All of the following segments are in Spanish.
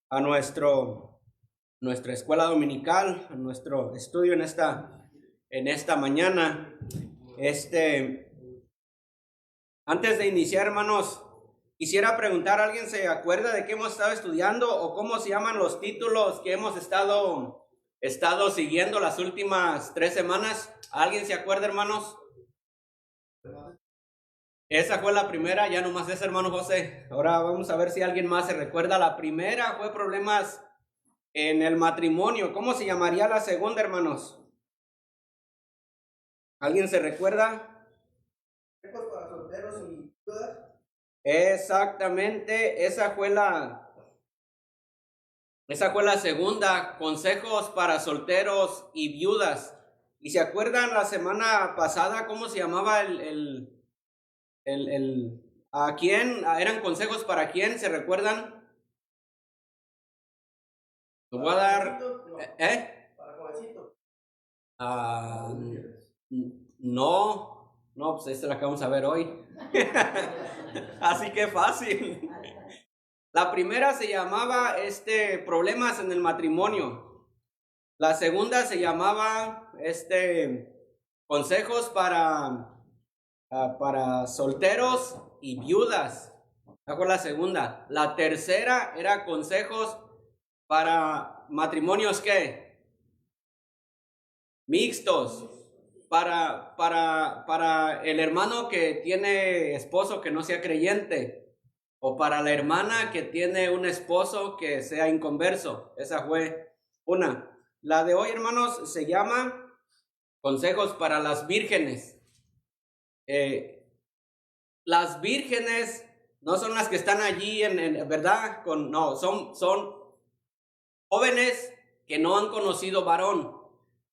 a nuestra escuela dominical, a nuestro estudio en esta mañana. Antes de iniciar, hermanos, quisiera preguntar, ¿alguien se acuerda de qué hemos estado estudiando o cómo se llaman los títulos que hemos estado siguiendo las últimas 3 semanas? ¿Alguien se acuerda, hermanos? Esa fue la primera, ya nomás es hermano José. Ahora vamos a ver si alguien más se recuerda. La primera fue problemas en el matrimonio. ¿Cómo se llamaría la segunda, hermanos? ¿Alguien se recuerda? Consejos para solteros y viudas. Exactamente, esa fue la segunda, consejos para solteros y viudas. ¿Y se acuerdan la semana pasada cómo se llamaba a quién? ¿Eran consejos para quién? ¿Se recuerdan? Te voy a dar, Para jovencito. No, pues esta es la que vamos a ver hoy. Así que fácil. La primera se llamaba problemas en el matrimonio. La segunda se llamaba consejos para solteros y viudas. Esa fue la segunda. La tercera era consejos para matrimonios ¿qué? Mixtos. Para el hermano que tiene esposo que no sea creyente. O para la hermana que tiene un esposo que sea inconverso. Esa fue una. La de hoy, hermanos, se llama consejos para las vírgenes. Las vírgenes no son las que están allí ¿verdad? Son jóvenes que no han conocido varón.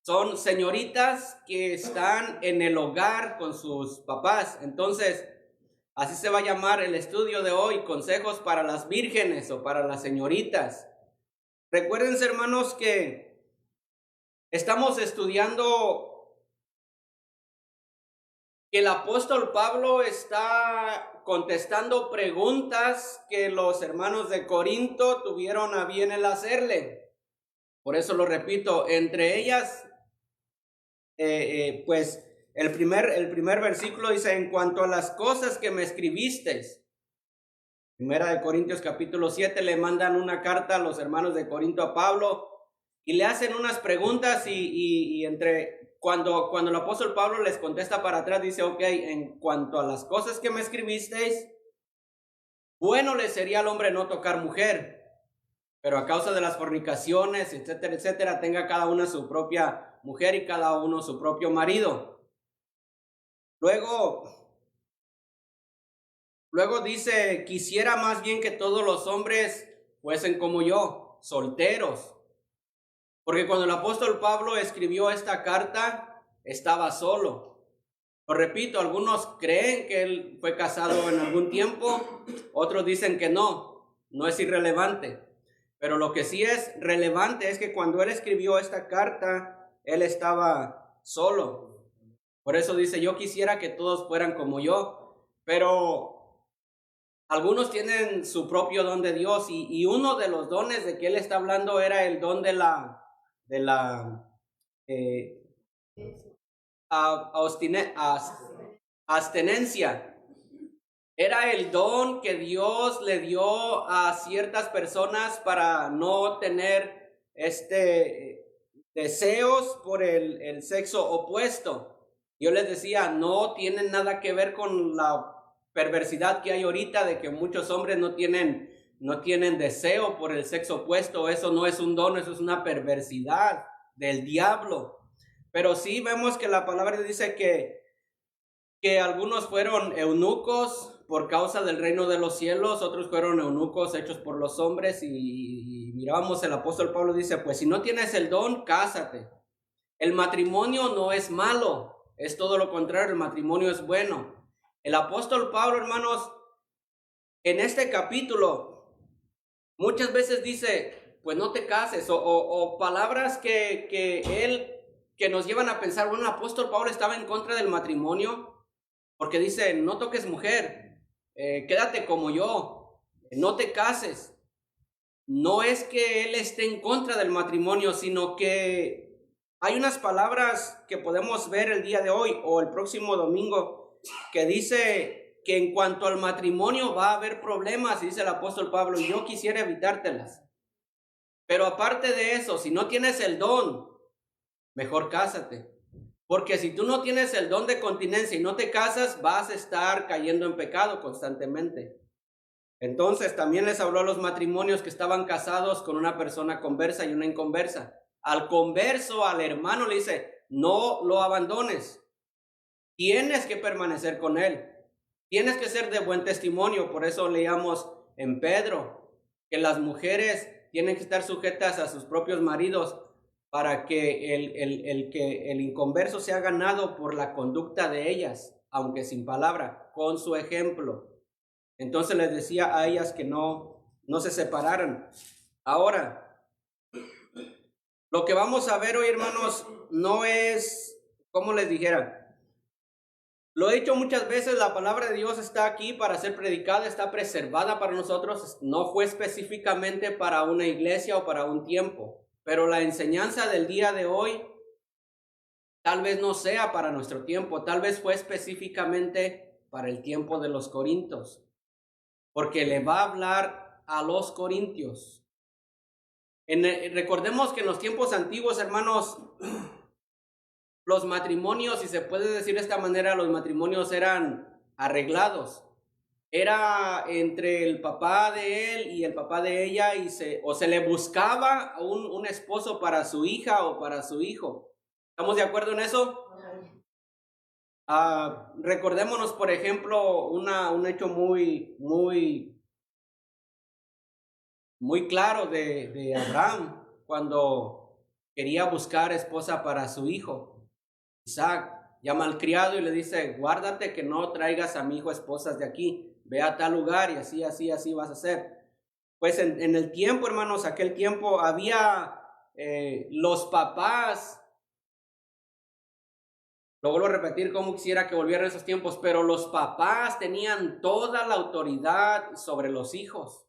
Son señoritas que están en el hogar con sus papás. Entonces, así se va a llamar el estudio de hoy, consejos para las vírgenes o para las señoritas. Recuérdense, hermanos, que estamos estudiando que el apóstol Pablo está contestando preguntas que los hermanos de Corinto tuvieron a bien el hacerle. Por eso lo repito, entre ellas, pues el primer versículo dice, en cuanto a las cosas que me escribisteis. Primera de Corintios capítulo 7, le mandan una carta a los hermanos de Corinto a Pablo y le hacen unas preguntas y cuando el apóstol Pablo les contesta para atrás, dice, ok, en cuanto a las cosas que me escribisteis, bueno le sería al hombre no tocar mujer, pero a causa de las fornicaciones, etcétera, etcétera, tenga cada una su propia mujer y cada uno su propio marido. Luego dice, quisiera más bien que todos los hombres fuesen como yo, solteros. Porque cuando el apóstol Pablo escribió esta carta, estaba solo. Lo repito, algunos creen que él fue casado en algún tiempo, otros dicen que no es irrelevante. Pero lo que sí es relevante es que cuando él escribió esta carta, él estaba solo. Por eso dice, yo quisiera que todos fueran como yo, pero algunos tienen su propio don de Dios y uno de los dones de que él está hablando era el don de la abstenencia. Era el don que Dios le dio a ciertas personas para no tener deseos por el sexo opuesto. Yo les decía, no tienen nada que ver con la perversidad que hay ahorita de que muchos hombres no tienen deseo por el sexo opuesto. Eso no es un don, eso es una perversidad del diablo. Pero sí vemos que la palabra dice que algunos fueron eunucos por causa del reino de los cielos, otros fueron eunucos hechos por los hombres y mirábamos, el apóstol Pablo dice, pues si no tienes el don, cásate. El matrimonio no es malo, es todo lo contrario, el matrimonio es bueno. El apóstol Pablo, hermanos, en este capítulo, muchas veces dice, pues no te cases, o palabras que nos llevan a pensar, bueno, el apóstol Pablo estaba en contra del matrimonio, porque dice, no toques mujer, quédate como yo, no te cases. no es que él esté en contra del matrimonio, sino que hay unas palabras que podemos ver el día de hoy o el próximo domingo que dice que en cuanto al matrimonio va a haber problemas, dice el apóstol Pablo, y yo quisiera evitártelas. Pero aparte de eso, si no tienes el don, mejor cásate. Porque si tú no tienes el don de continencia y no te casas, vas a estar cayendo en pecado constantemente. Entonces también les habló a los matrimonios que estaban casados con una persona conversa y una inconversa. Al converso, al hermano le dice, no lo abandones. Tienes que permanecer con él. Tienes que ser de buen testimonio. Por eso leíamos en Pedro que las mujeres tienen que estar sujetas a sus propios maridos para que el inconverso sea ganado por la conducta de ellas, aunque sin palabra, con su ejemplo. Entonces les decía a ellas que no se separaran. Ahora, lo que vamos a ver hoy, hermanos, no es, como les dijera, lo he dicho muchas veces, la palabra de Dios está aquí para ser predicada, está preservada para nosotros, no fue específicamente para una iglesia o para un tiempo, pero la enseñanza del día de hoy tal vez no sea para nuestro tiempo, tal vez fue específicamente para el tiempo de los corintios, porque le va a hablar a los corintios. Recordemos que en los tiempos antiguos, hermanos, los matrimonios, si se puede decir de esta manera, los matrimonios eran arreglados. Era entre el papá de él y el papá de ella y se le buscaba un esposo para su hija o para su hijo. ¿Estamos de acuerdo en eso? Recordémonos, por ejemplo, un hecho muy claro de Abraham cuando quería buscar esposa para su hijo. Isaac llama al criado y le dice, guárdate que no traigas a mi hijo esposas de aquí, ve a tal lugar y así vas a hacer. Pues en el tiempo, hermanos, aquel tiempo había los papás, lo vuelvo a repetir como quisiera que volvieran esos tiempos, pero los papás tenían toda la autoridad sobre los hijos.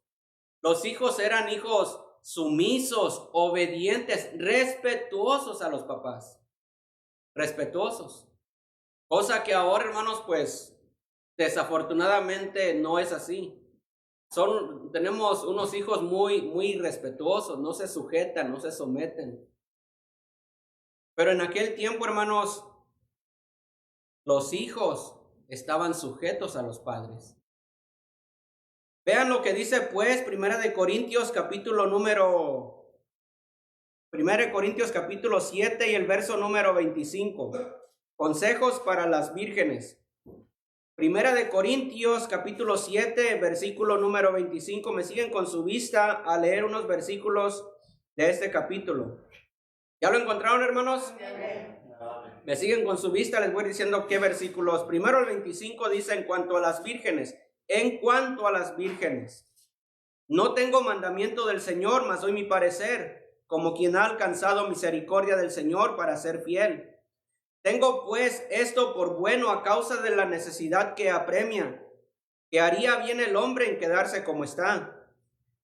Los hijos eran hijos sumisos, obedientes, respetuosos a los papás. Respetuosos. Cosa que ahora, hermanos, pues desafortunadamente no es así. Tenemos unos hijos muy respetuosos, no se sujetan, no se someten. Pero en aquel tiempo, hermanos, los hijos estaban sujetos a los padres. Vean lo que dice pues Primera de Corintios capítulo 7 y el verso número 25. Consejos para las vírgenes. Primera de Corintios capítulo 7, versículo número 25. Me siguen con su vista a leer unos versículos de este capítulo. ¿Ya lo encontraron, hermanos? Me siguen con su vista, les voy diciendo qué versículos. Primero el 25 dice, en cuanto a las vírgenes, no tengo mandamiento del Señor, mas doy mi parecer, como quien ha alcanzado misericordia del Señor para ser fiel. Tengo pues esto por bueno a causa de la necesidad que apremia, que haría bien el hombre en quedarse como está.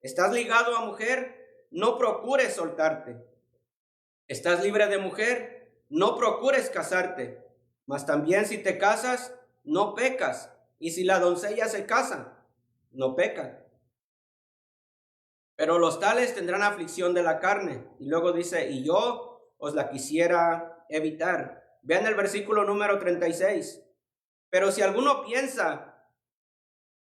¿Estás ligado a mujer? No procures soltarte. ¿Estás libre de mujer? No procures casarte. Mas también si te casas, no pecas. Y si la doncella se casa, no peca. Pero los tales tendrán aflicción de la carne. Y luego dice, y yo os la quisiera evitar. Vean el versículo número 36. Pero si alguno piensa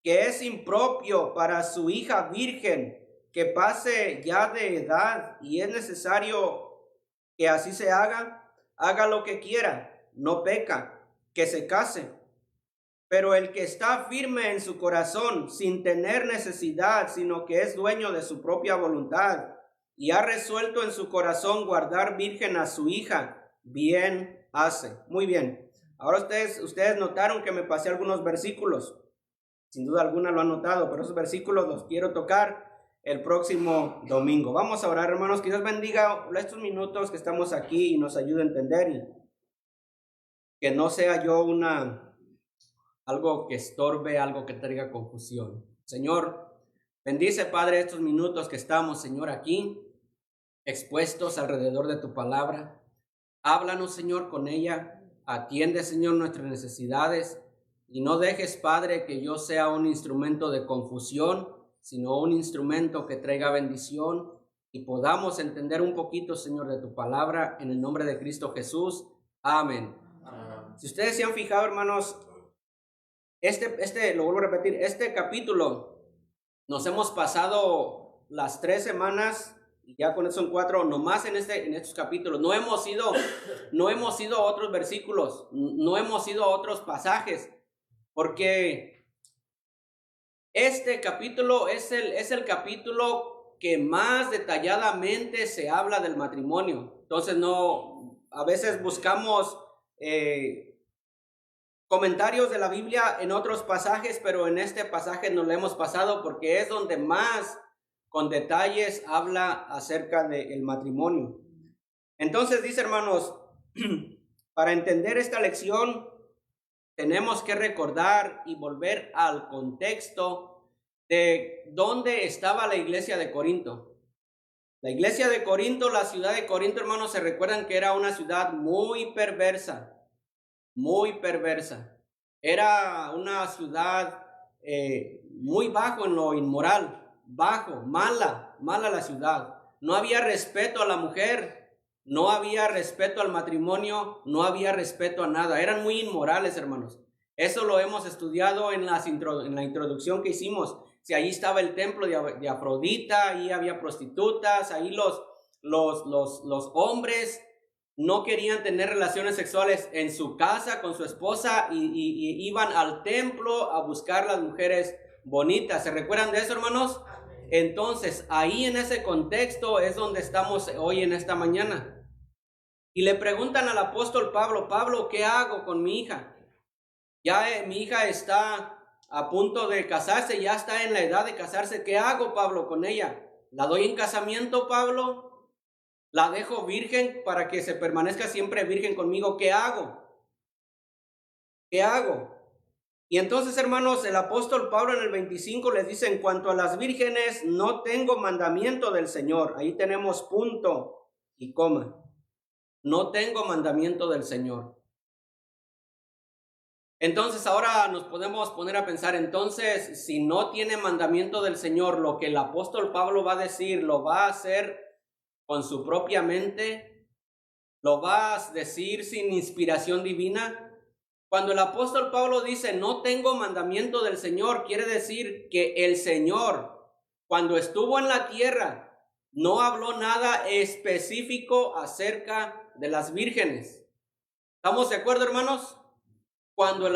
que es impropio para su hija virgen que pase ya de edad y es necesario que así se haga, haga lo que quiera, no peca, que se case. Pero el que está firme en su corazón, sin tener necesidad, sino que es dueño de su propia voluntad, y ha resuelto en su corazón guardar virgen a su hija, bien hace. Muy bien. Ahora ustedes notaron que me pasé algunos versículos. Sin duda alguna lo han notado, pero esos versículos los quiero tocar el próximo domingo. Vamos a orar, hermanos. Que Dios bendiga estos minutos que estamos aquí y nos ayude a entender y que no sea yo algo que estorbe, algo que traiga confusión. Señor, Bendice, Padre, estos minutos que estamos, Señor, aquí, expuestos alrededor de tu palabra. Háblanos, Señor, con ella. Atiende, Señor, nuestras necesidades. Y no dejes, Padre, que yo sea un instrumento de confusión, sino un instrumento que traiga bendición y podamos entender un poquito, Señor, de tu palabra, en el nombre de Cristo Jesús. Amén. Si ustedes se han fijado, hermanos, lo vuelvo a repetir, este capítulo nos hemos pasado las 3 semanas, y ya con eso son 4, nomás en estos capítulos. No hemos ido a otros versículos, no hemos ido a otros pasajes, porque este capítulo es el capítulo que más detalladamente se habla del matrimonio. Entonces a veces buscamos comentarios de la Biblia en otros pasajes, pero en este pasaje nos lo hemos pasado porque es donde más con detalles habla acerca del matrimonio. Entonces dice, hermanos, para entender esta lección tenemos que recordar y volver al contexto de dónde estaba la iglesia de Corinto. La iglesia de Corinto, la ciudad de Corinto, hermanos, se recuerdan que era una ciudad muy perversa. Era una ciudad muy bajo en lo inmoral, mala la ciudad. No había respeto a la mujer, no había respeto al matrimonio, no había respeto a nada. Eran muy inmorales, hermanos. Eso lo hemos estudiado en la introducción que hicimos. Si ahí estaba el templo de Afrodita, ahí había prostitutas, ahí los hombres no querían tener relaciones sexuales en su casa con su esposa y iban al templo a buscar las mujeres bonitas. ¿Se recuerdan de eso, hermanos? Entonces, ahí en ese contexto es donde estamos hoy en esta mañana. Y le preguntan al apóstol Pablo, ¿qué hago con mi hija? Ya mi hija está a punto de casarse, ya está en la edad de casarse. ¿Qué hago, Pablo, con ella? ¿La doy en casamiento, Pablo? ¿La dejo virgen para que se permanezca siempre virgen conmigo? ¿Qué hago? Y entonces, hermanos, el apóstol Pablo en el 25 les dice, en cuanto a las vírgenes, no tengo mandamiento del Señor. Ahí tenemos punto y coma. No tengo mandamiento del Señor. Entonces, ahora nos podemos poner a pensar, entonces, si no tiene mandamiento del Señor, lo que el apóstol Pablo va a decir, ¿lo va a hacer con su propia mente? ¿Lo va a decir sin inspiración divina? Cuando el apóstol Pablo dice, no tengo mandamiento del Señor, quiere decir que el Señor, cuando estuvo en la tierra, no habló nada específico acerca de las vírgenes. ¿Estamos de acuerdo, hermanos? Cuando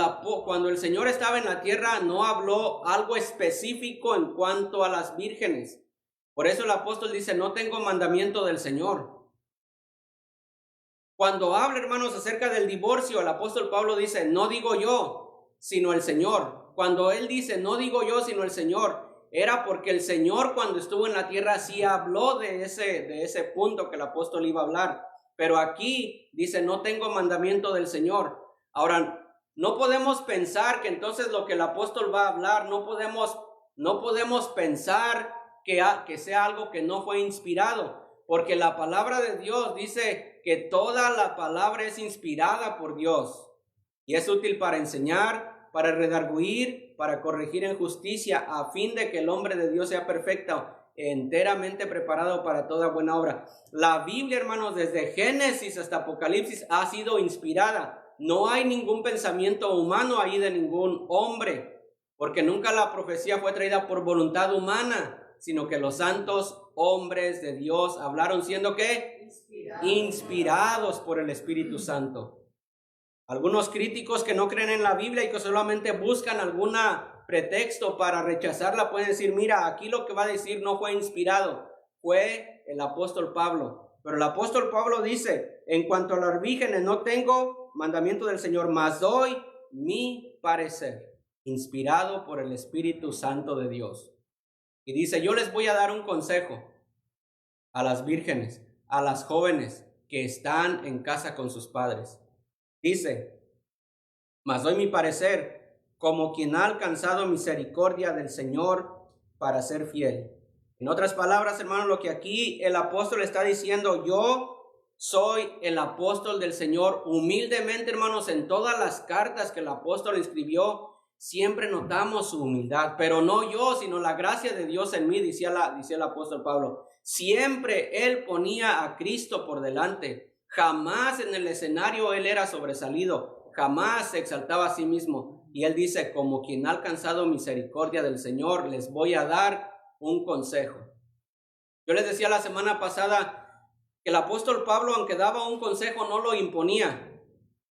el Señor estaba en la tierra, no habló algo específico en cuanto a las vírgenes. Por eso el apóstol dice, no tengo mandamiento del Señor. Cuando habla, hermanos, acerca del divorcio, el apóstol Pablo dice, no digo yo, sino el Señor. Cuando él dice, no digo yo, sino el Señor, era porque el Señor cuando estuvo en la tierra sí habló de ese punto que el apóstol iba a hablar. Pero aquí dice, no tengo mandamiento del Señor. Ahora, no podemos pensar que entonces lo que el apóstol va a hablar, no podemos pensar que sea algo que no fue inspirado, porque la palabra de Dios dice que toda la palabra es inspirada por Dios y es útil para enseñar, para redarguir, para corregir en justicia, a fin de que el hombre de Dios sea perfecto, enteramente preparado para toda buena obra. La Biblia, hermanos, desde Génesis hasta Apocalipsis ha sido inspirada. No hay ningún pensamiento humano ahí de ningún hombre, porque nunca la profecía fue traída por voluntad humana, sino que los santos hombres de Dios hablaron siendo ¿qué? Inspirados por el Espíritu Santo. Algunos críticos que no creen en la Biblia y que solamente buscan algún pretexto para rechazarla pueden decir, mira, aquí lo que va a decir no fue inspirado, fue el apóstol Pablo. Pero el apóstol Pablo dice, en cuanto a las vírgenes no tengo mandamiento del Señor, mas doy mi parecer, inspirado por el Espíritu Santo de Dios. Y dice, yo les voy a dar un consejo a las vírgenes, a las jóvenes que están en casa con sus padres. Dice, mas doy mi parecer como quien ha alcanzado misericordia del Señor para ser fiel. En otras palabras, hermanos, lo que aquí el apóstol está diciendo, yo soy el apóstol del Señor. Humildemente, hermanos, en todas las cartas que el apóstol escribió, siempre notamos su humildad, pero no yo, sino la gracia de Dios en mí, decía el apóstol Pablo. Siempre él ponía a Cristo por delante. Jamás en el escenario él era sobresalido, jamás se exaltaba a sí mismo. Y él dice, como quien ha alcanzado misericordia del Señor, les voy a dar un consejo. Yo les decía la semana pasada que el apóstol Pablo, aunque daba un consejo, no lo imponía.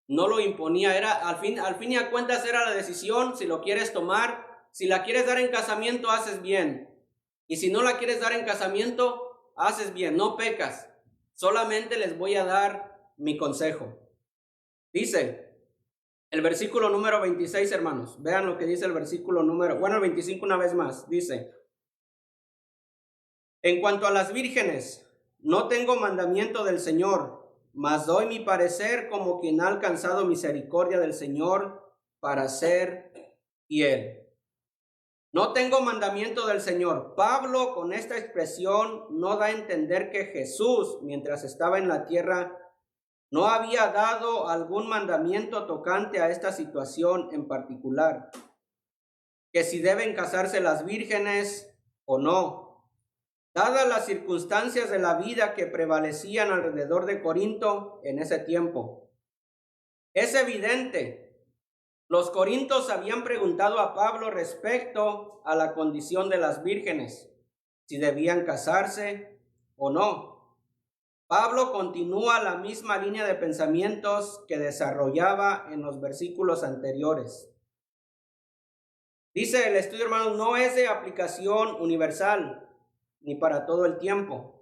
No lo imponía, era al fin y a cuentas era la decisión, si lo quieres tomar, si la quieres dar en casamiento, haces bien. Y si no la quieres dar en casamiento, haces bien, no pecas. Solamente les voy a dar mi consejo. Dice el versículo número 26, hermanos. Vean lo que dice el versículo el 25 una vez más. Dice, en cuanto a las vírgenes, no tengo mandamiento del Señor, mas doy mi parecer como quien ha alcanzado misericordia del Señor para ser fiel. No tengo mandamiento del Señor. Pablo con esta expresión no da a entender que Jesús, mientras estaba en la tierra, no había dado algún mandamiento tocante a esta situación en particular, que si deben casarse las vírgenes o no. Dadas las circunstancias de la vida que prevalecían alrededor de Corinto en ese tiempo, es evidente. Los corintios habían preguntado a Pablo respecto a la condición de las vírgenes, si debían casarse o no. Pablo continúa la misma línea de pensamientos que desarrollaba en los versículos anteriores. Dice el estudio, hermanos, no es de aplicación universal ni para todo el tiempo.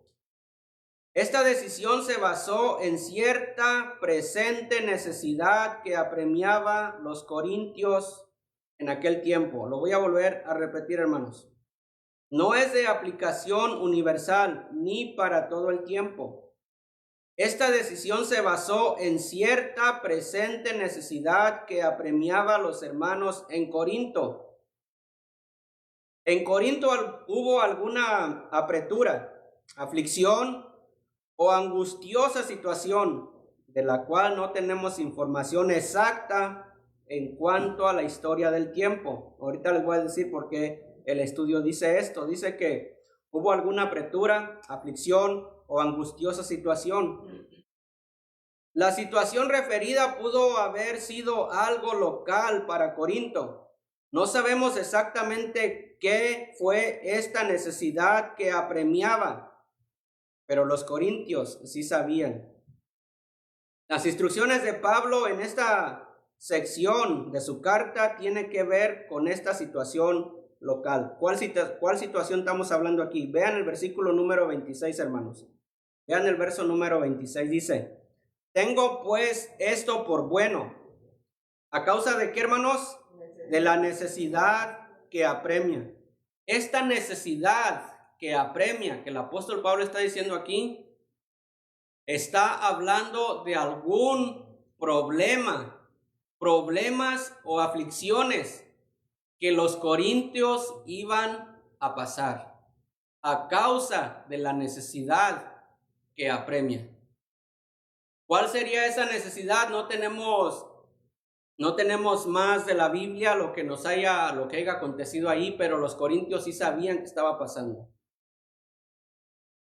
Esta decisión se basó en cierta presente necesidad que apremiaba los corintios en aquel tiempo. Lo voy a volver a repetir, hermanos. No es de aplicación universal ni para todo el tiempo. Esta decisión se basó en cierta presente necesidad que apremiaba a los hermanos en Corinto. En Corinto hubo alguna apretura, aflicción o angustiosa situación de la cual no tenemos información exacta en cuanto a la historia del tiempo. Ahorita les voy a decir por qué el estudio dice esto. Dice que hubo alguna apretura, aflicción o angustiosa situación. La situación referida pudo haber sido algo local para Corinto. No sabemos exactamente qué fue esta necesidad que apremiaba, pero los corintios sí sabían. Las instrucciones de Pablo en esta sección de su carta tienen que ver con esta situación local. ¿Cuál situación estamos hablando aquí? Vean el versículo número 26, hermanos. Vean el verso número 26, dice, tengo pues esto por bueno. ¿A causa de qué, hermanos? De la necesidad que apremia. Esta necesidad que apremia, que el apóstol Pablo está diciendo aquí, está hablando de algún problemas o aflicciones que los corintios iban a pasar a causa de la necesidad que apremia. ¿Cuál sería esa necesidad? No tenemos más de la Biblia lo que haya acontecido ahí, pero los corintios sí sabían que estaba pasando.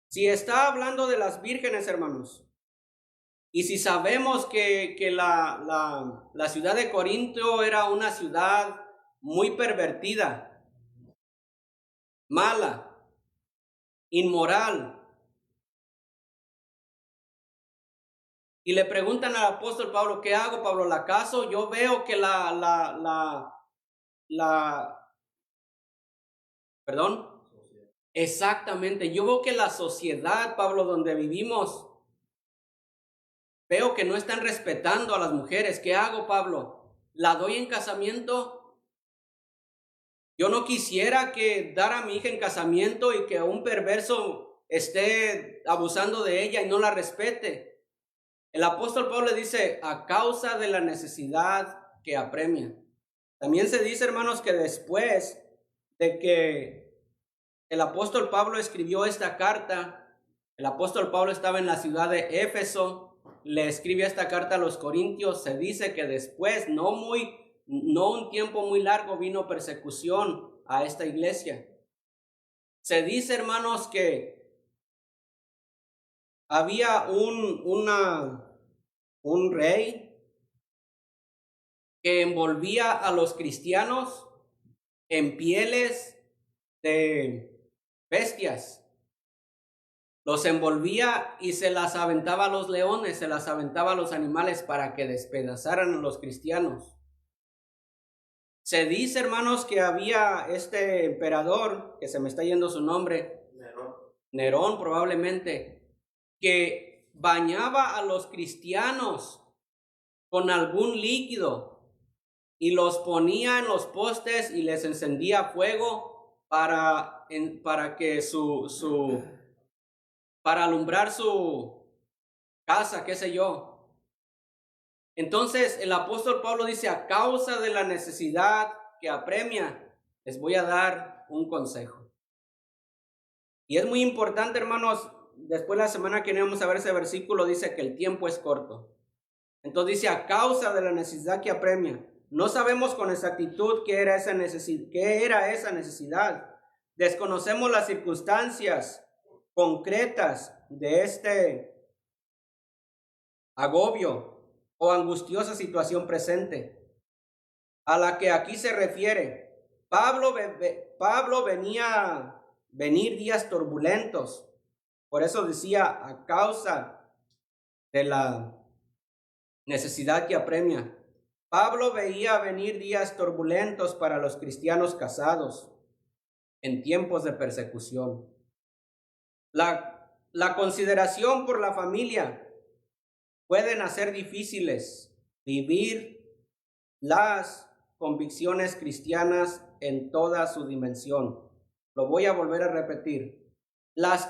Si está hablando de las vírgenes, hermanos, y si sabemos que la ciudad de Corinto era una ciudad muy pervertida, mala, inmoral, y le preguntan al apóstol Pablo, ¿qué hago, Pablo? ¿La caso? Yo veo que Exactamente, yo veo que la sociedad, Pablo, donde vivimos, veo que no están respetando a las mujeres. ¿Qué hago, Pablo? ¿La doy en casamiento? Yo no quisiera que dar a mi hija en casamiento y que un perverso esté abusando de ella y no la respete. El apóstol Pablo le dice, a causa de la necesidad que apremia. También se dice, hermanos, que después de que el apóstol Pablo escribió esta carta. El apóstol Pablo estaba en la ciudad de Éfeso, le escribió esta carta a los corintios. Se dice que después, no un tiempo muy largo, vino persecución a esta iglesia. Se dice, hermanos, que había un rey que envolvía a los cristianos en pieles de bestias. Los envolvía y se las aventaba a los leones, se las aventaba a los animales para que despedazaran a los cristianos. Se dice, hermanos, que había este emperador, que se me está yendo su nombre, Nerón probablemente, que bañaba a los cristianos con algún líquido y los ponía en los postes y les encendía fuego para alumbrar su casa, qué sé yo. Entonces el apóstol Pablo dice, a causa de la necesidad que apremia, les voy a dar un consejo. Y es muy importante, hermanos, después la semana que viene vamos a ver ese versículo, dice que el tiempo es corto. Entonces dice, a causa de la necesidad que apremia. No sabemos con exactitud qué era esa necesidad. Desconocemos las circunstancias concretas de este agobio o angustiosa situación presente a la que aquí se refiere. Pablo venir días turbulentos. Por eso decía, a causa de la necesidad que apremia. Pablo veía venir días turbulentos para los cristianos casados en tiempos de persecución. La consideración por la familia pueden hacer difíciles vivir las convicciones cristianas en toda su dimensión. Lo voy a volver a repetir. Las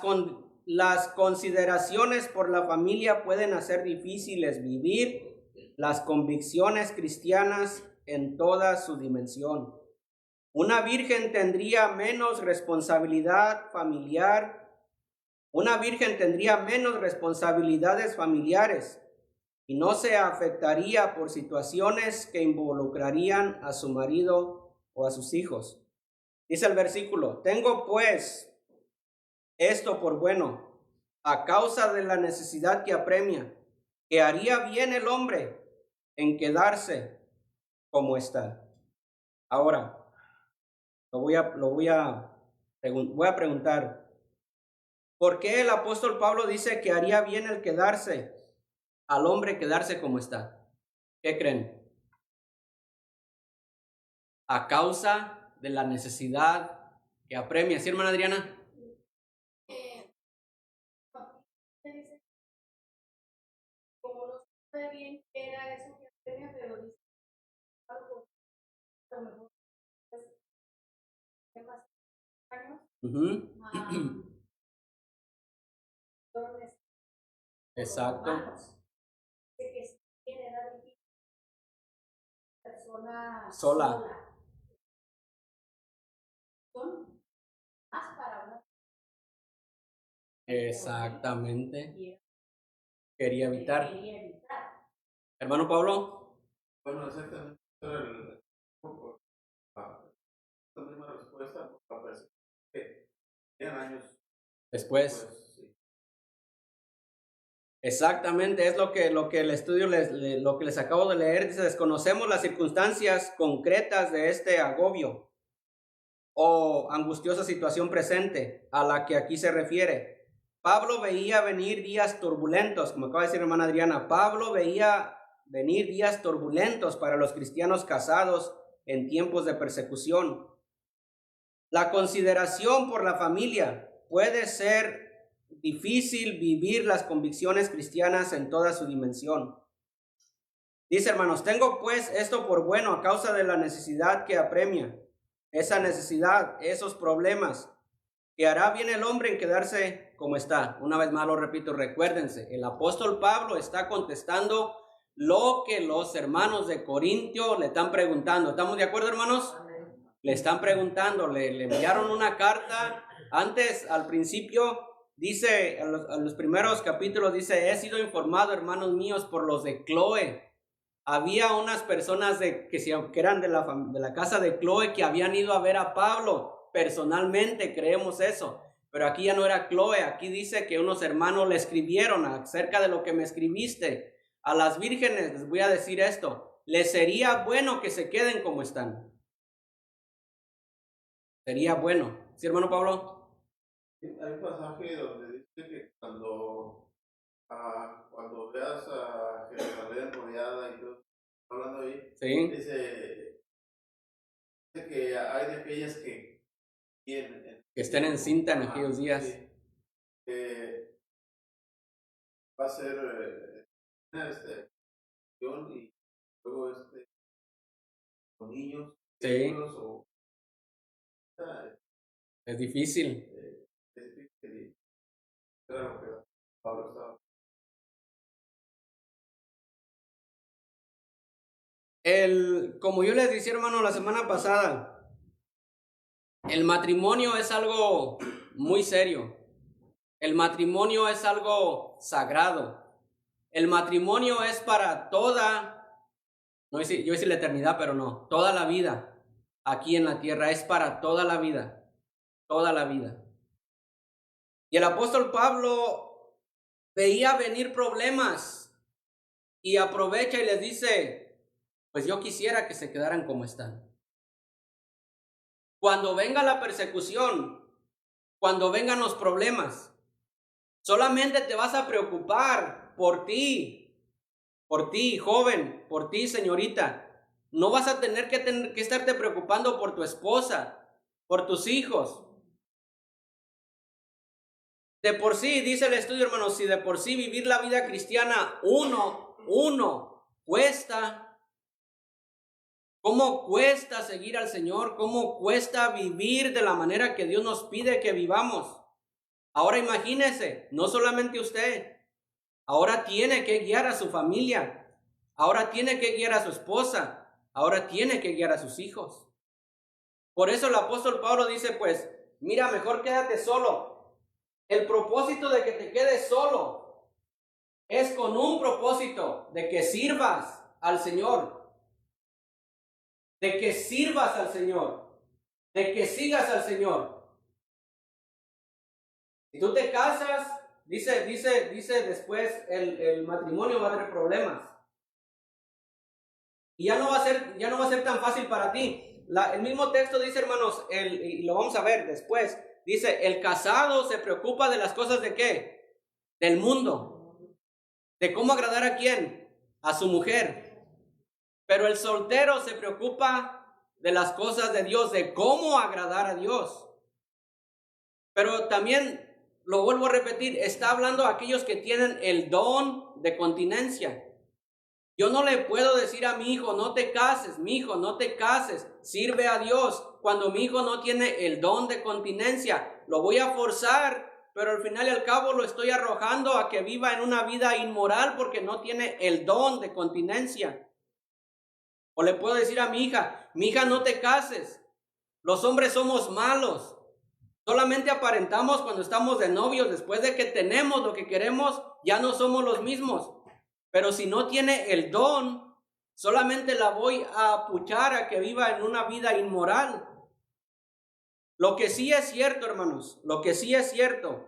consideraciones por la familia pueden hacer difíciles vivir las convicciones cristianas en toda su dimensión. Una virgen tendría menos responsabilidad familiar. Una virgen tendría menos responsabilidades familiares y no se afectaría por situaciones que involucrarían a su marido o a sus hijos. Dice el versículo, tengo pues esto por bueno, a causa de la necesidad que apremia, que haría bien el hombre en quedarse como está. Ahora, voy a preguntar, ¿por qué el apóstol Pablo dice que haría bien el quedarse, al hombre quedarse como está? ¿Qué creen? A causa de la necesidad que apremia. ¿Sí, hermana Adriana? Como no sabe bien qué era eso que apremia, pero dice algo, a lo mejor hace más años. Exacto. De que si tiene edad difícil, persona Sola. Son más para una. Exactamente. Quería evitar. Hermano Pablo. Bueno, exactamente. La misma respuesta, porque 100 años Después. sí. Exactamente, es lo que el estudio lo que les acabo de leer. Dice, desconocemos las circunstancias concretas de este agobio o angustiosa situación presente a la que aquí se refiere. Pablo veía venir días turbulentos, como acaba de decir hermana Adriana. Pablo veía venir días turbulentos para los cristianos casados en tiempos de persecución. La consideración por la familia puede ser difícil vivir las convicciones cristianas en toda su dimensión. Dice, hermanos, tengo pues esto por bueno a causa de la necesidad que apremia. Esa necesidad, esos problemas, que hará bien el hombre en quedarse como está. Una vez más lo repito, recuérdense, el apóstol Pablo está contestando lo que los hermanos de Corintio le están preguntando. ¿Estamos de acuerdo, hermanos? Le están preguntando, le enviaron una carta. Antes, al principio, dice, a los primeros capítulos, dice, he sido informado, hermanos míos, por los de Cloe. Había unas personas que eran de la casa de Cloe que habían ido a ver a Pablo personalmente, creemos eso. Pero aquí ya no era Cloe, aquí dice que unos hermanos le escribieron acerca de lo que me escribiste. A las vírgenes les voy a decir esto, les sería bueno que se queden como están. Sería bueno. ¿Sí, hermano Pablo? Hay un pasaje donde dice que cuando veas a Jerusalén rodeada y todo, hablando ahí, Sí. dice que hay de aquellas que estén en cinta en aquellos días. Sí, va a ser y luego con niños, Sí. o Es difícil. es difícil. Era lo que Pablo estaba. Como yo les decía, hermano, la semana pasada, el matrimonio es algo muy serio. El matrimonio es algo sagrado. El matrimonio es para toda, yo iba a decir la eternidad, pero no, toda la vida. Aquí en la tierra es para toda la vida. Toda la vida. Y el apóstol Pablo veía venir problemas y aprovecha y les dice, pues yo quisiera que se quedaran como están. Cuando venga la persecución, cuando vengan los problemas, solamente te vas a preocupar por ti, joven, por ti, señorita. No vas a tener que estarte preocupando por tu esposa, por tus hijos. De por sí, dice el estudio, hermanos, si de por sí vivir la vida cristiana uno cuesta. ¿Cómo cuesta seguir al Señor? ¿Cómo cuesta vivir de la manera que Dios nos pide que vivamos? Ahora imagínese, no solamente usted, ahora tiene que guiar a su familia, ahora tiene que guiar a su esposa, ahora tiene que guiar a sus hijos. Por eso el apóstol Pablo dice, pues, mira, mejor quédate solo. El propósito de que te quedes solo es con un propósito de que sirvas al Señor. De que sirvas al Señor, de que sigas al Señor. Si tú te casas, dice después, el matrimonio va a tener problemas. Y ya no va a ser tan fácil para ti. El mismo texto dice, hermanos, y lo vamos a ver después, dice, el casado se preocupa de las cosas de ¿qué? Del mundo. ¿De cómo agradar a quién? A su mujer. Pero el soltero se preocupa de las cosas de Dios, de cómo agradar a Dios. Pero también, lo vuelvo a repetir, está hablando a aquellos que tienen el don de continencia. Yo no le puedo decir a mi hijo, no te cases, mi hijo, no te cases, sirve a Dios. Cuando mi hijo no tiene el don de continencia, lo voy a forzar, pero al final y al cabo lo estoy arrojando a que viva en una vida inmoral porque no tiene el don de continencia. O le puedo decir a mi hija, no te cases. Los hombres somos malos. Solamente aparentamos cuando estamos de novios. Después de que tenemos lo que queremos, ya no somos los mismos. Pero si no tiene el don, solamente la voy a apuchar a que viva en una vida inmoral. Lo que sí es cierto, hermanos, lo que sí es cierto,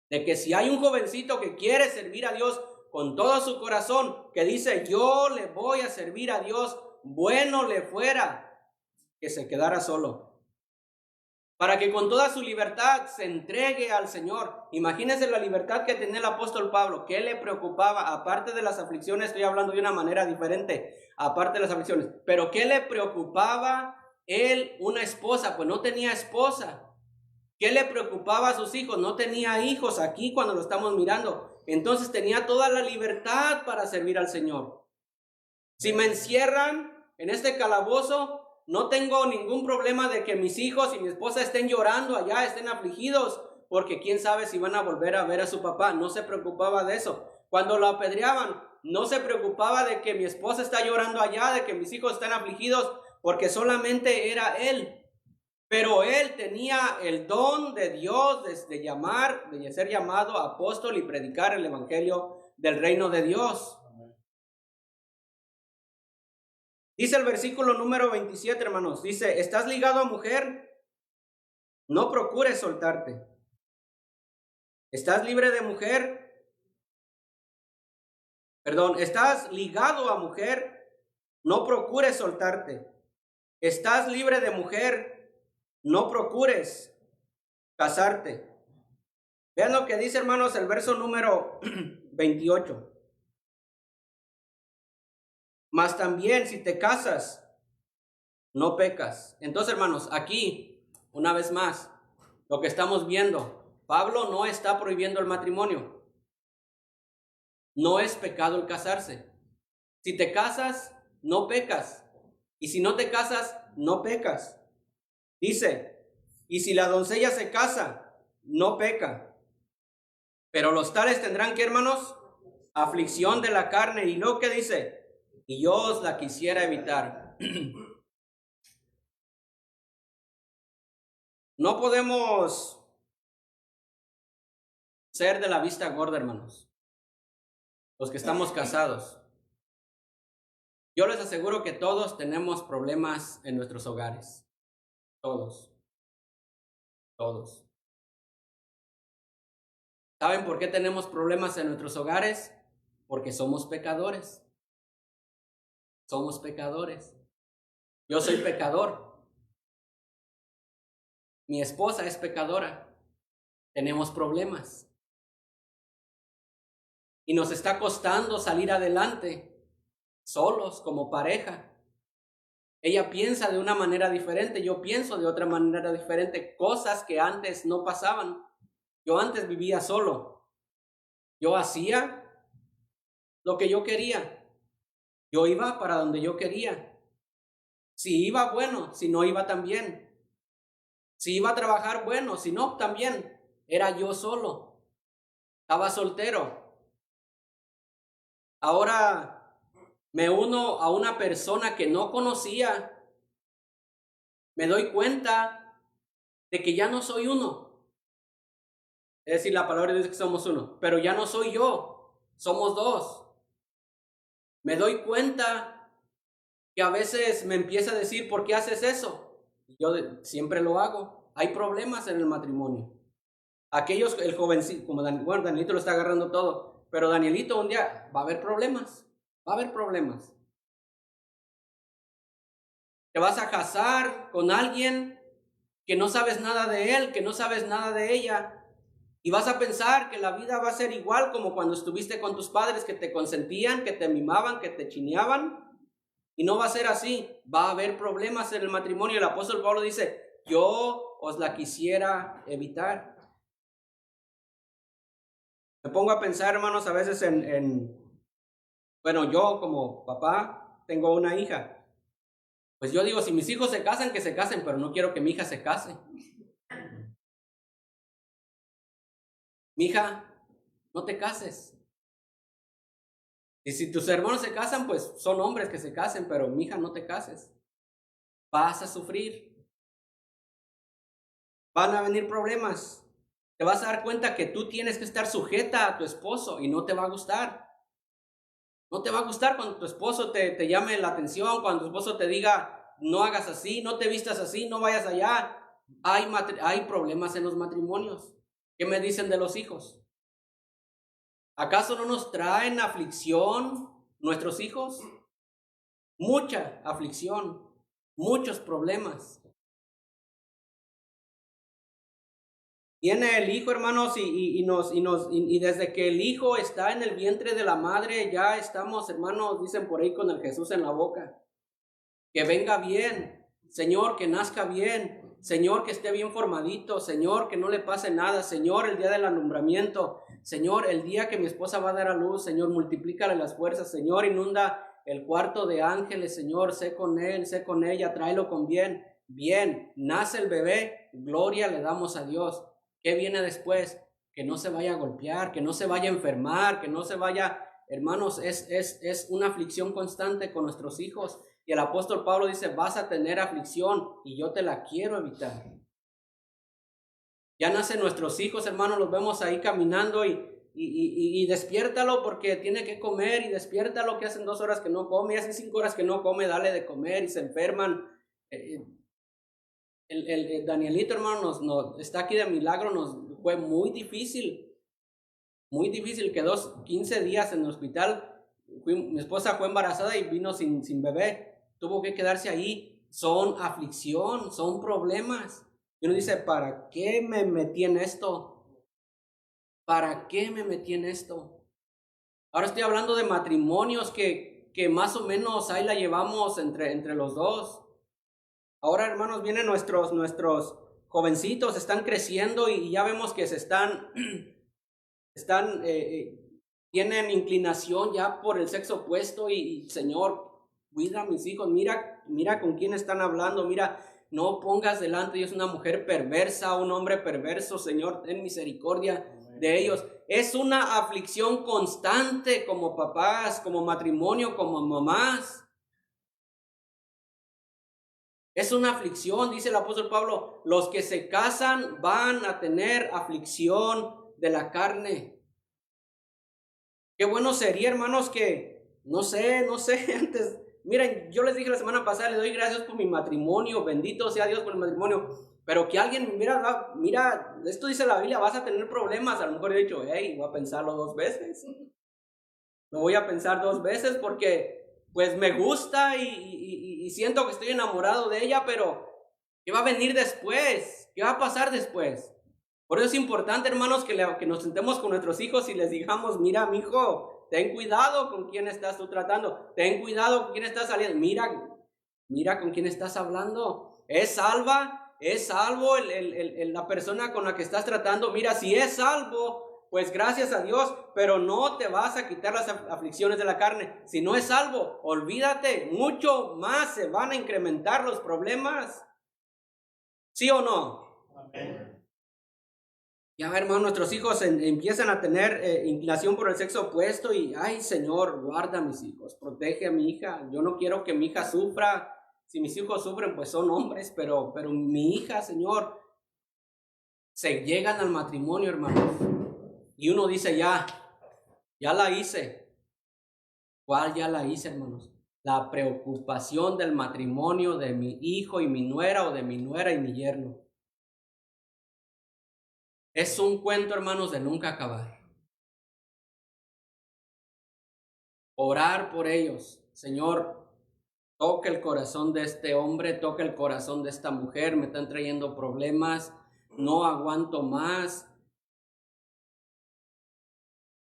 de que si hay un jovencito que quiere servir a Dios con todo su corazón, que dice, yo le voy a servir a Dios, bueno le fuera que se quedara solo, para que con toda su libertad se entregue al Señor. Imagínense la libertad que tenía el apóstol Pablo. ¿Qué le preocupaba? Aparte de las aflicciones, estoy hablando de una manera diferente, aparte de las aflicciones, pero ¿qué le preocupaba él, una esposa? Pues no tenía esposa. ¿Qué le preocupaba a sus hijos? No tenía hijos aquí cuando lo estamos mirando. Entonces tenía toda la libertad para servir al Señor. Si me encierran en este calabozo, no tengo ningún problema de que mis hijos y mi esposa estén llorando allá, estén afligidos, porque quién sabe si van a volver a ver a su papá. No se preocupaba de eso. Cuando lo apedreaban, no se preocupaba de que mi esposa está llorando allá, de que mis hijos están afligidos, porque solamente era él. Pero él tenía el don de Dios de ser llamado apóstol y predicar el evangelio del reino de Dios. Dice el versículo número 27, hermanos, dice, ¿estás ligado a mujer? No procures soltarte. ¿Estás libre de mujer? Perdón, ¿estás ligado a mujer? No procures soltarte. ¿Estás libre de mujer? No procures casarte. Vean lo que dice, hermanos, el verso número 28. Mas también si te casas, no pecas. Entonces, hermanos, aquí, una vez más, lo que estamos viendo, Pablo no está prohibiendo el matrimonio. No es pecado el casarse. Si te casas, no pecas. Y si no te casas, no pecas. Dice, y si la doncella se casa, no peca. Pero los tales tendrán que, hermanos, aflicción de la carne. Y lo que dice, y yo os la quisiera evitar. No podemos ser de la vista gorda, hermanos, los que estamos casados. Yo les aseguro que todos tenemos problemas en nuestros hogares. Todos. Todos. ¿Saben por qué tenemos problemas en nuestros hogares? Porque somos pecadores. Somos pecadores. Yo soy pecador. Mi esposa es pecadora. Tenemos problemas. Y nos está costando salir adelante solos como pareja. Ella piensa de una manera diferente, yo pienso de otra manera diferente, cosas que antes no pasaban. Yo antes vivía solo. Yo hacía lo que yo quería. Yo iba para donde yo quería. Si iba, bueno, si no iba, también. Si iba a trabajar, bueno, si no, también. Era yo solo. Estaba soltero. Ahora me uno a una persona que no conocía. Me doy cuenta de que ya no soy uno. Es decir, la palabra dice que somos uno, pero ya no soy yo. Somos dos. Me doy cuenta que a veces me empieza a decir, ¿por qué haces eso? Yo siempre lo hago. Hay problemas en el matrimonio. Aquellos, el jovencito, como bueno, Danielito lo está agarrando todo, pero Danielito un día va a haber problemas. Va a haber problemas. Te vas a casar con alguien que no sabes nada de él, que no sabes nada de ella. Y vas a pensar que la vida va a ser igual como cuando estuviste con tus padres, que te consentían, que te mimaban, que te chineaban. Y no va a ser así. Va a haber problemas en el matrimonio. El apóstol Pablo dice, yo os la quisiera evitar. Me pongo a pensar, hermanos, a veces bueno, yo como papá tengo una hija. Pues yo digo, si mis hijos se casan, que se casen, pero no quiero que mi hija se case. Mija, no te cases. Y si tus hermanos se casan, pues son hombres que se casen, pero mija, no te cases. Vas a sufrir. Van a venir problemas. Te vas a dar cuenta que tú tienes que estar sujeta a tu esposo y no te va a gustar. No te va a gustar cuando tu esposo te llame la atención, cuando tu esposo te diga, no hagas así, no te vistas así, no vayas allá. Hay problemas en los matrimonios. ¿Qué me dicen de los hijos? ¿Acaso no nos traen aflicción nuestros hijos? Mucha aflicción, muchos problemas. Viene el hijo, hermanos, y desde que el hijo está en el vientre de la madre, ya estamos, hermanos, dicen por ahí, con el Jesús en la boca. Que venga bien, Señor, que nazca bien, Señor, que esté bien formadito, Señor, que no le pase nada, Señor, el día del alumbramiento, Señor, el día que mi esposa va a dar a luz, Señor, multiplícale las fuerzas, Señor, inunda el cuarto de ángeles, Señor, sé con él, sé con ella, tráelo con bien, nace el bebé, gloria le damos a Dios. ¿Qué viene después? Que no se vaya a golpear, que no se vaya a enfermar, que no se vaya, hermanos, es una aflicción constante con nuestros hijos. Y el apóstol Pablo dice, vas a tener aflicción y yo te la quiero evitar. Ya nacen nuestros hijos, hermanos, los vemos ahí caminando y despiértalo porque tiene que comer, y despiértalo que hacen 2 horas que no come, y hacen 5 horas que no come, dale de comer y se enferman. El Danielito, hermano, nos está aquí de milagro, nos fue muy difícil, quedó 15 días en el hospital. Mi esposa fue embarazada y vino sin bebé, tuvo que quedarse ahí. Son aflicción, son problemas. Y uno dice, ¿para qué me metí en esto? ¿Para qué me metí en esto? Ahora estoy hablando de matrimonios que más o menos ahí la llevamos entre los dos. Ahora, hermanos, vienen nuestros jovencitos, están creciendo y ya vemos que tienen inclinación ya por el sexo opuesto y Señor, cuida a mis hijos, mira con quién están hablando, mira, no pongas delante de ellos una mujer perversa, un hombre perverso, Señor, ten misericordia de ellos. Es una aflicción constante como papás, como matrimonio, como mamás. Es una aflicción, dice el apóstol Pablo, los que se casan van a tener aflicción de la carne. Qué bueno sería, hermanos, que, no sé, antes, miren, yo les dije la semana pasada, le doy gracias por mi matrimonio, bendito sea Dios por el matrimonio, pero que alguien, mira, esto dice la Biblia, vas a tener problemas. A lo mejor he dicho, hey, voy a pensarlo 2 veces. Lo voy a pensar 2 veces porque, pues, me gusta y siento que estoy enamorado de ella, pero ¿qué va a venir después? ¿Qué va a pasar después? Por eso es importante, hermanos, que nos sentemos con nuestros hijos y les digamos, mira, mijo, ten cuidado con quién estás tú tratando, ten cuidado con quién estás saliendo, mira con quién estás hablando, ¿es salvo la persona con la que estás tratando? Mira, si es salvo, pues gracias a Dios, pero no te vas a quitar las aflicciones de la carne. Si no es salvo, olvídate, mucho más se van a incrementar los problemas. ¿Sí o no? Amén. Ya, hermano, nuestros hijos empiezan a tener inclinación por el sexo opuesto y, ay, Señor, guarda a mis hijos, protege a mi hija. Yo no quiero que mi hija sufra. Si mis hijos sufren, pues son hombres, pero mi hija, Señor, se llegan al matrimonio, hermanos. Y uno dice, ya la hice. ¿Cuál ya la hice, hermanos? La preocupación del matrimonio de mi hijo y mi nuera, o de mi nuera y mi yerno. Es un cuento, hermanos, de nunca acabar. Orar por ellos. Señor, toca el corazón de este hombre, toca el corazón de esta mujer, me están trayendo problemas, no aguanto más.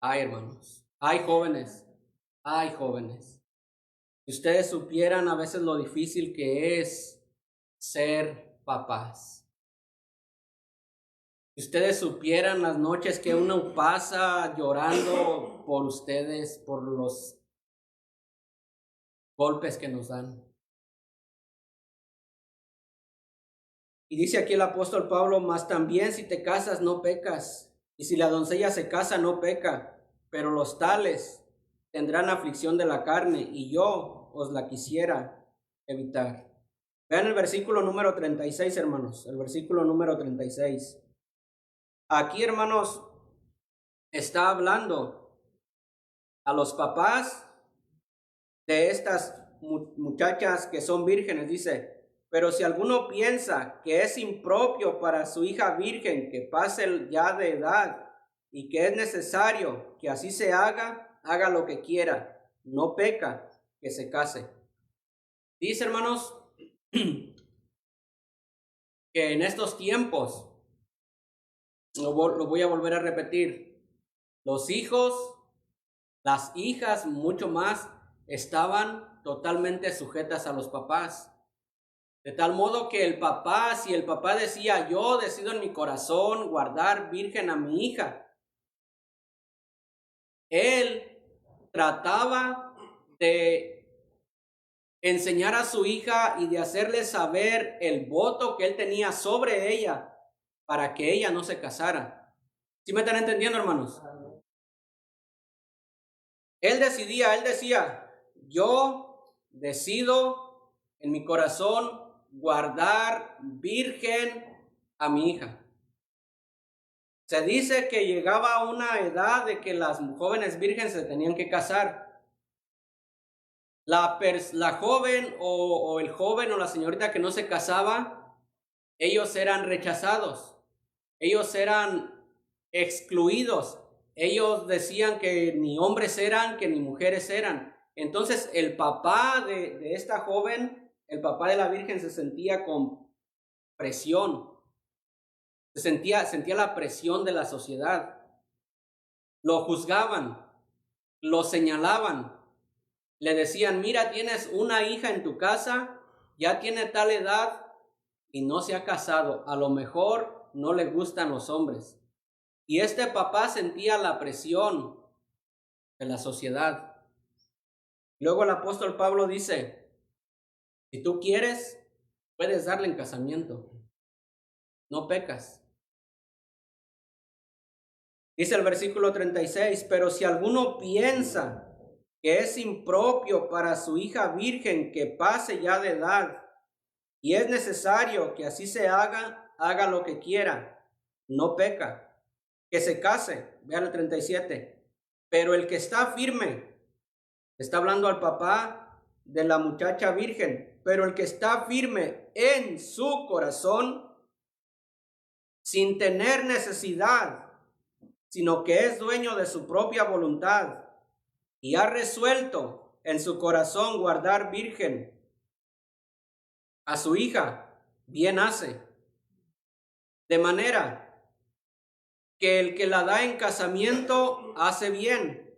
Ay, hermanos, hay jóvenes. Si ustedes supieran a veces lo difícil que es ser papás. Si ustedes supieran las noches que uno pasa llorando por ustedes, por los golpes que nos dan. Y dice aquí el apóstol Pablo, mas también si te casas no pecas, y si la doncella se casa no peca, pero los tales tendrán aflicción de la carne, y yo os la quisiera evitar. Vean el versículo número 36, hermanos, el versículo número 36. Aquí, hermanos, está hablando a los papás de estas muchachas que son vírgenes. Dice, pero si alguno piensa que es impropio para su hija virgen que pase ya de edad y que es necesario que así se haga lo que quiera, no peca, que se case. Dice, hermanos, que en estos tiempos, lo voy a volver a repetir, los hijos, las hijas mucho más, estaban totalmente sujetas a los papás. De tal modo que si el papá decía, yo decido en mi corazón guardar virgen a mi hija, él trataba de enseñar a su hija y de hacerle saber el voto que él tenía sobre ella para que ella no se casara. ¿Sí me están entendiendo, hermanos? Él decía, yo decido en mi corazón guardar virgen a mi hija. Se dice que llegaba a una edad de que las jóvenes vírgenes se tenían que casar. La joven o el joven o la señorita que no se casaba, ellos eran rechazados, ellos eran excluidos, ellos decían que ni hombres eran, que ni mujeres eran. Entonces el papá de esta joven, el papá de la virgen, se sentía con presión, sentía la presión de la sociedad. Lo juzgaban, lo señalaban, le decían: mira, tienes una hija en tu casa, ya tiene tal edad y no se ha casado, a lo mejor no le gustan los hombres. Y este papá sentía la presión de la sociedad. Luego el apóstol Pablo dice: si tú quieres, puedes darle en casamiento, no pecas. Dice el versículo 36, pero si alguno piensa que es impropio para su hija virgen que pase ya de edad, y es necesario que así se haga lo que quiera, no peca. Que se case, vean el 37, pero el que está firme, está hablando al papá de la muchacha virgen, pero el que está firme en su corazón, sin tener necesidad, sino que es dueño de su propia voluntad y ha resuelto en su corazón guardar virgen a su hija, bien hace. De manera que el que la da en casamiento hace bien,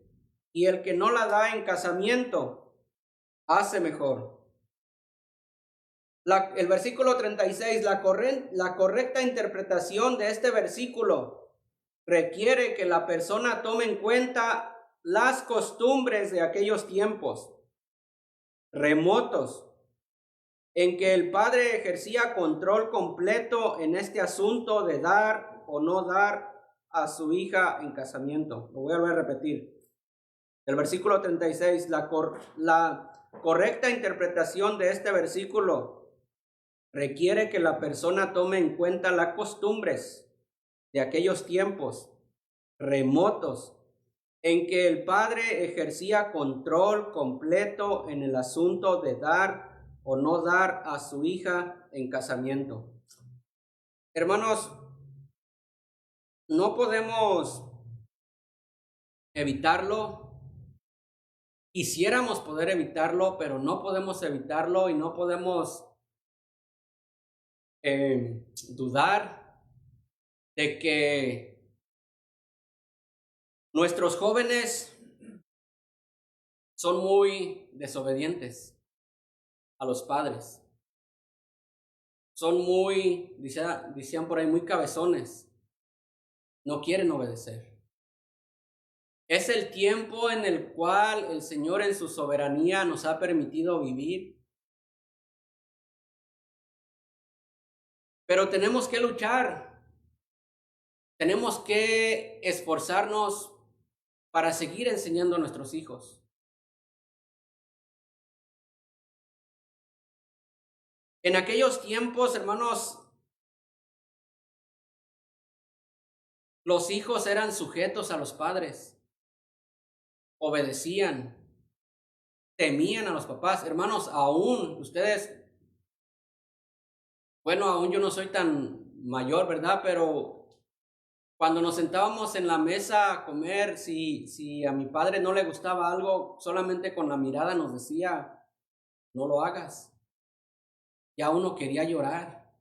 y el que no la da en casamiento hace mejor. El versículo 36, la correcta interpretación de este versículo requiere que la persona tome en cuenta las costumbres de aquellos tiempos remotos, en que el padre ejercía control completo en este asunto de dar o no dar a su hija en casamiento. Lo voy a volver a repetir. El versículo 36, la correcta interpretación de este versículo requiere que la persona tome en cuenta las costumbres de aquellos tiempos remotos en que el padre ejercía control completo en el asunto de dar o no dar a su hija en casamiento. Hermanos, no podemos evitarlo. Quisiéramos poder evitarlo, pero no podemos evitarlo y no podemos dudar de que nuestros jóvenes son muy desobedientes a los padres. Son muy, decían por ahí, muy cabezones. No quieren obedecer. Es el tiempo en el cual el Señor en su soberanía nos ha permitido vivir. Pero tenemos que luchar. Tenemos que esforzarnos para seguir enseñando a nuestros hijos. En aquellos tiempos, hermanos, los hijos eran sujetos a los padres, obedecían, temían a los papás. Hermanos, aún ustedes, bueno, aún yo no soy tan mayor, ¿verdad? Pero cuando nos sentábamos en la mesa a comer, si a mi padre no le gustaba algo, solamente con la mirada nos decía: no lo hagas. Ya uno quería llorar,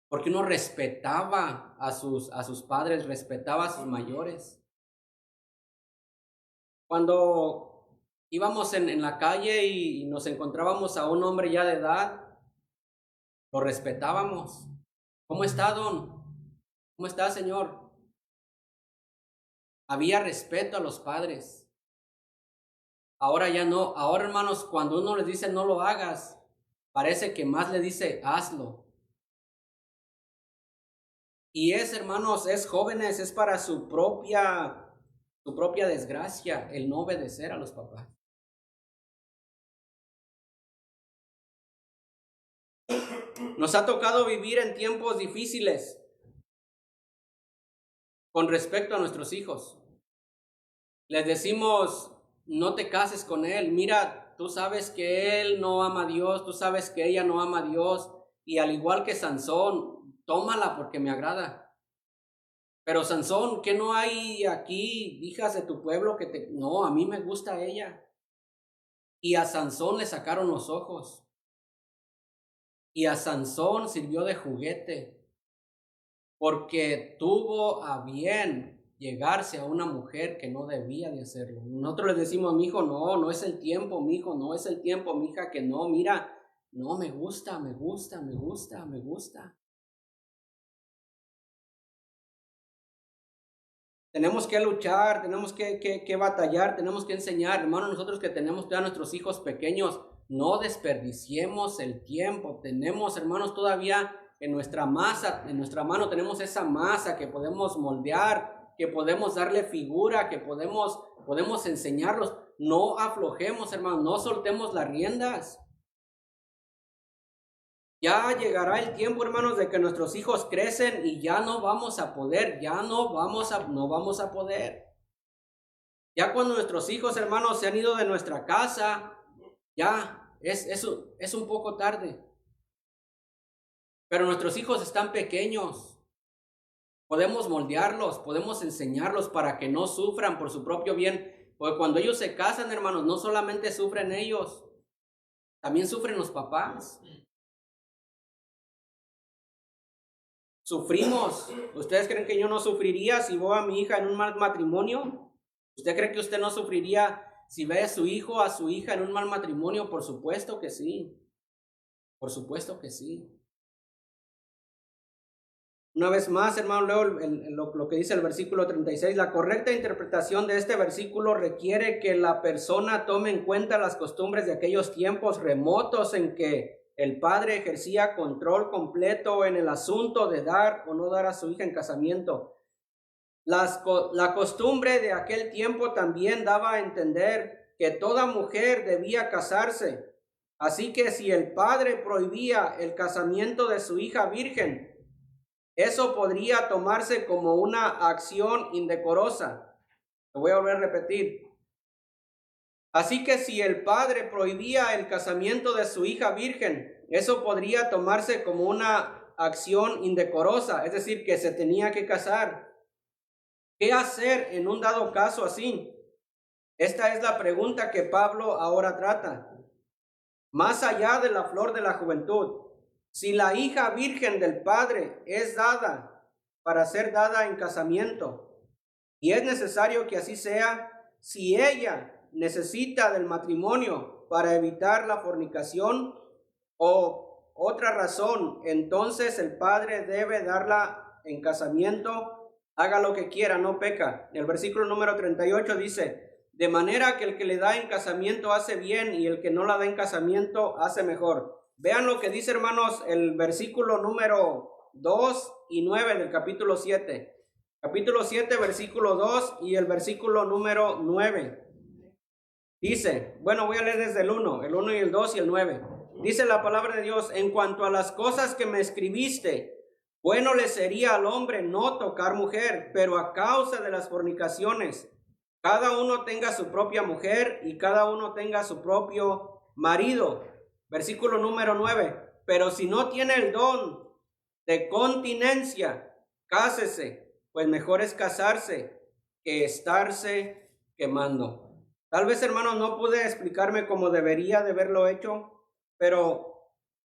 porque uno respetaba a sus padres, respetaba a sus mayores. Cuando íbamos en la calle y nos encontrábamos a un hombre ya de edad, lo respetábamos. ¿Cómo está, don? ¿Cómo está, señor? Había respeto a los padres. Ahora ya no. Ahora, hermanos, cuando uno les dice no lo hagas, parece que más le dice hazlo. Y hermanos, jóvenes, es para su propia desgracia el no obedecer a los papás. Nos ha tocado vivir en tiempos difíciles con respecto a nuestros hijos. Les decimos, no te cases con él. Mira, tú sabes que él no ama a Dios, tú sabes que ella no ama a Dios. Y al igual que Sansón, tómala porque me agrada. Pero Sansón, ¿qué no hay aquí hijas de tu pueblo que te... No, a mí me gusta ella. Y a Sansón le sacaron los ojos. Y a Sansón sirvió de juguete, porque tuvo a bien llegarse a una mujer que no debía de hacerlo. Nosotros le decimos a mi hijo, no es el tiempo, mi hijo, no es el tiempo, mi hija, que no, mira, no, me gusta. Tenemos que luchar, tenemos que batallar, tenemos que enseñar. Hermanos, nosotros que tenemos todavía nuestros hijos pequeños, no desperdiciemos el tiempo. Tenemos, hermanos, todavía en nuestra mano tenemos esa masa que podemos moldear, que podemos darle figura, que podemos enseñarlos. No aflojemos, hermanos, no soltemos las riendas. Ya llegará el tiempo, hermanos, de que nuestros hijos crecen y ya no vamos a poder, no vamos a poder. Ya cuando nuestros hijos, hermanos, se han ido de nuestra casa, ya es un poco tarde. Pero nuestros hijos están pequeños. Podemos moldearlos, podemos enseñarlos para que no sufran por su propio bien. Porque cuando ellos se casan, hermanos, no solamente sufren ellos, también sufren los papás. Sufrimos. ¿Ustedes creen que yo no sufriría si veo a mi hija en un mal matrimonio? ¿Usted cree que usted no sufriría si ve a su hijo, a su hija en un mal matrimonio? Por supuesto que sí. Por supuesto que sí. Una vez más, hermano, leo lo que dice el versículo 36. La correcta interpretación de este versículo requiere que la persona tome en cuenta las costumbres de aquellos tiempos remotos en que el padre ejercía control completo en el asunto de dar o no dar a su hija en casamiento. La costumbre de aquel tiempo también daba a entender que toda mujer debía casarse. Así que si el padre prohibía el casamiento de su hija virgen, eso podría tomarse como una acción indecorosa. Lo voy a volver a repetir. Así que si el padre prohibía el casamiento de su hija virgen, eso podría tomarse como una acción indecorosa, es decir, que se tenía que casar. ¿Qué hacer en un dado caso así? Esta es la pregunta que Pablo ahora trata. Más allá de la flor de la juventud, si la hija virgen del padre es dada para ser dada en casamiento, y es necesario que así sea, si ella necesita del matrimonio para evitar la fornicación o otra razón, entonces el padre debe darla en casamiento, haga lo que quiera, no peca. El versículo número 38 dice, de manera que el que le da en casamiento hace bien y el que no la da en casamiento hace mejor. Vean lo que dice, hermanos, el versículo número 2 y 9 del capítulo 7. Capítulo 7, versículo 2 y el versículo número 9. Dice, bueno, voy a leer desde el 1 y el 2 y el 9. Dice la palabra de Dios, en cuanto a las cosas que me escribiste, bueno le sería al hombre no tocar mujer, pero a causa de las fornicaciones, cada uno tenga su propia mujer y cada uno tenga su propio marido. Versículo número 9, pero si no tiene el don de continencia, cásese, pues mejor es casarse que estarse quemando. Tal vez, hermanos, no pude explicarme como debería de haberlo hecho, pero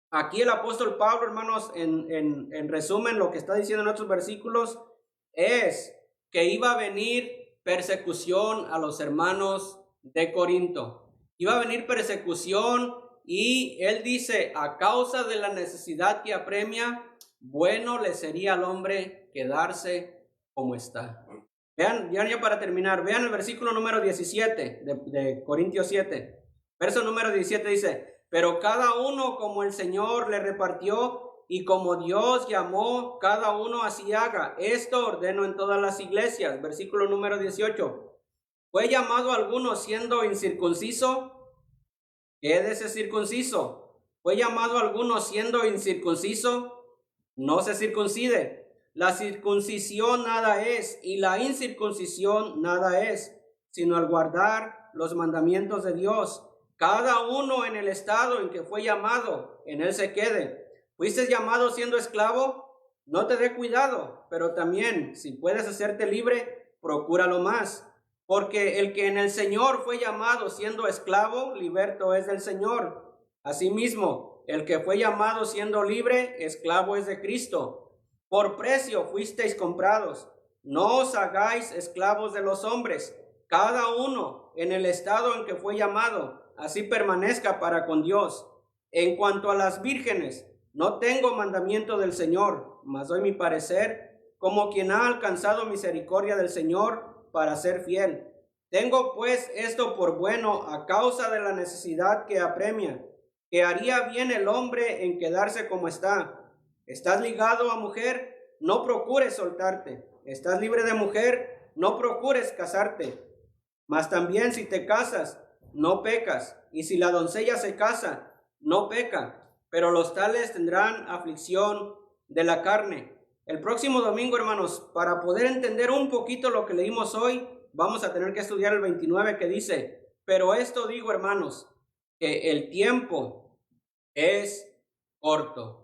aquí el apóstol Pablo, hermanos, en resumen, lo que está diciendo en otros versículos es que iba a venir persecución a los hermanos de Corinto. Iba a venir persecución y él dice, a causa de la necesidad que apremia, bueno le sería al hombre quedarse como está. Vean, ya para terminar, vean el versículo número 17 de Corintios 7. Verso número 17 dice, pero cada uno como el Señor le repartió y como Dios llamó, cada uno así haga. Esto ordeno en todas las iglesias. Versículo número 18. ¿Fue llamado alguno siendo incircunciso? Quédese circunciso. ¿Fue llamado alguno siendo incircunciso? No se circuncide. La circuncisión nada es, y la incircuncisión nada es, sino al guardar los mandamientos de Dios. Cada uno en el estado en que fue llamado, en él se quede. ¿Fuiste llamado siendo esclavo? No te dé cuidado, pero también, si puedes hacerte libre, procúralo más. Porque el que en el Señor fue llamado siendo esclavo, liberto es del Señor. Asimismo, el que fue llamado siendo libre, esclavo es de Cristo. Por precio fuisteis comprados. No os hagáis esclavos de los hombres. Cada uno en el estado en que fue llamado, así permanezca para con Dios. En cuanto a las vírgenes, no tengo mandamiento del Señor, mas doy mi parecer, como quien ha alcanzado misericordia del Señor para ser fiel. Tengo pues esto por bueno a causa de la necesidad que apremia, que haría bien el hombre en quedarse como está. ¿Estás ligado a mujer? No procures soltarte. ¿Estás libre de mujer? No procures casarte. Mas también si te casas, no pecas. Y si la doncella se casa, no peca. Pero los tales tendrán aflicción de la carne. El próximo domingo, hermanos, para poder entender un poquito lo que leímos hoy, vamos a tener que estudiar el 29 que dice, pero esto digo, hermanos, que el tiempo es corto.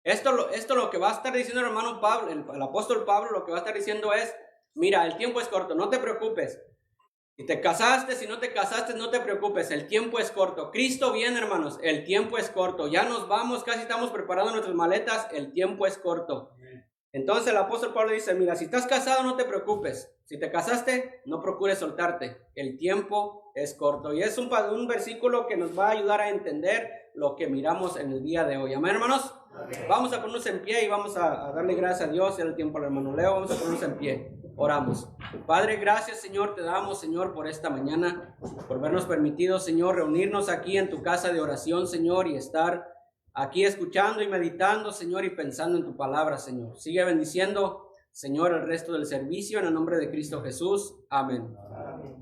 Esto lo que va a estar diciendo el hermano Pablo, el apóstol Pablo, lo que va a estar diciendo es, mira, el tiempo es corto, no te preocupes. Si te casaste, si no te casaste, no te preocupes, el tiempo es corto. Cristo viene, hermanos, el tiempo es corto. Ya nos vamos, casi estamos preparando nuestras maletas, el tiempo es corto. Entonces el apóstol Pablo dice, mira, si estás casado, no te preocupes. Si te casaste, no procures soltarte. El tiempo es corto. Y es un versículo que nos va a ayudar a entender lo que miramos en el día de hoy. Amén, hermanos. Amén. Vamos a ponernos en pie y vamos a darle gracias a Dios. En el tiempo al hermano Leo, vamos a ponernos en pie. Oramos. Padre, gracias, Señor, te damos, Señor, por esta mañana, por habernos permitido, Señor, reunirnos aquí en tu casa de oración, Señor, y estar aquí escuchando y meditando, Señor, y pensando en tu palabra, Señor. Sigue bendiciendo, Señor, el resto del servicio en el nombre de Cristo Jesús. Amén. Amén.